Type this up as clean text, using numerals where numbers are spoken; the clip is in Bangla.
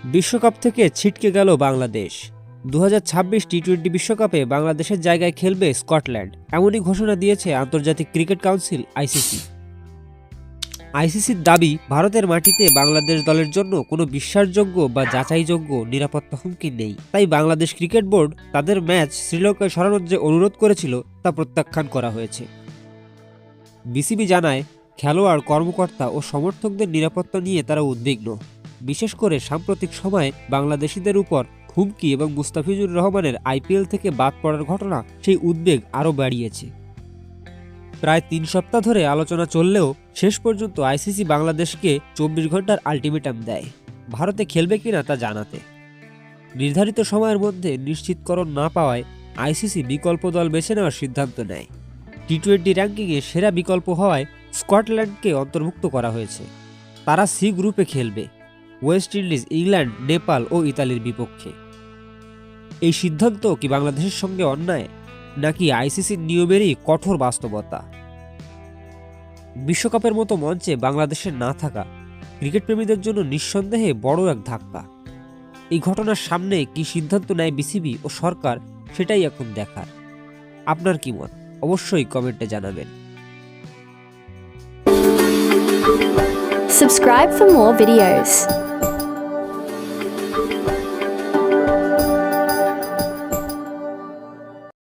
বিশ্বকাপ থেকে ছিটকে গেল বাংলাদেশ। 2026 টি-20 বিশ্বকাপে বাংলাদেশের জায়গায় খেলবে স্কটল্যান্ড, এমনই ঘোষণা দিয়েছে আন্তর্জাতিক ক্রিকেট কাউন্সিল আইসিসি। আইসিসির দাবি, ভারতের মাটিতে বাংলাদেশ দলের জন্য কোনো বিশ্বাসযোগ্য বা যাচাইযোগ্য নিরাপত্তা হুমকি নেই। তাই বাংলাদেশ ক্রিকেট বোর্ড তাদের ম্যাচ শ্রীলঙ্কায় সরানোর যে অনুরোধ করেছিল তা প্রত্যাখ্যান করা হয়েছে। বিসিবি জানায়, খেলোয়াড়, কর্মকর্তা ও সমর্থকদের নিরাপত্তা নিয়ে তারা উদ্বিগ্ন। বিশেষ করে সাম্প্রতিক সময়ে বাংলাদেশিদের উপর হুমকি এবং মুস্তাফিজুর রহমানের আইপিএল থেকে বাদ পড়ার ঘটনা সেই উদ্বেগ আরও বাড়িয়েছে। প্রায় 3 সপ্তাহ ধরে আলোচনা চললেও শেষ পর্যন্ত আইসিসি বাংলাদেশকে 24 ঘন্টার আলটিমেটাম দেয়, ভারতে খেলবে কিনা তা জানাতে। নির্ধারিত সময়ের মধ্যে নিশ্চিতকরণ না পাওয়ায় আইসিসি বিকল্প দল বেছে নেওয়ার সিদ্ধান্ত নেয়। টি-20 র্যাঙ্কিংয়ে সেরা বিকল্প হওয়ায় স্কটল্যান্ডকে অন্তর্ভুক্ত করা হয়েছে। তারা সি গ্রুপে খেলবে, ওয়েস্ট ইন্ডিজ, ইংল্যান্ড, নেপাল ও ইতালির বিপক্ষে। এই সিদ্ধান্ত কি বাংলাদেশের সঙ্গে অন্যায়, নাকি আইসিসির নিয়মেরই কঠোর বাস্তবতা? বিশ্বকাপের মতো মঞ্চে বাংলাদেশের না থাকা ক্রিকেট প্রেমীদের জন্য নিঃসন্দেহে বড় এক ধাক্কা। এই ঘটনার সামনে কি সিদ্ধান্ত নেয় বিসিবি ও সরকার, সেটাই এখন দেখার। আপনার কি মত অবশ্যই কমেন্টে জানাবেন। Subscribe for more videos.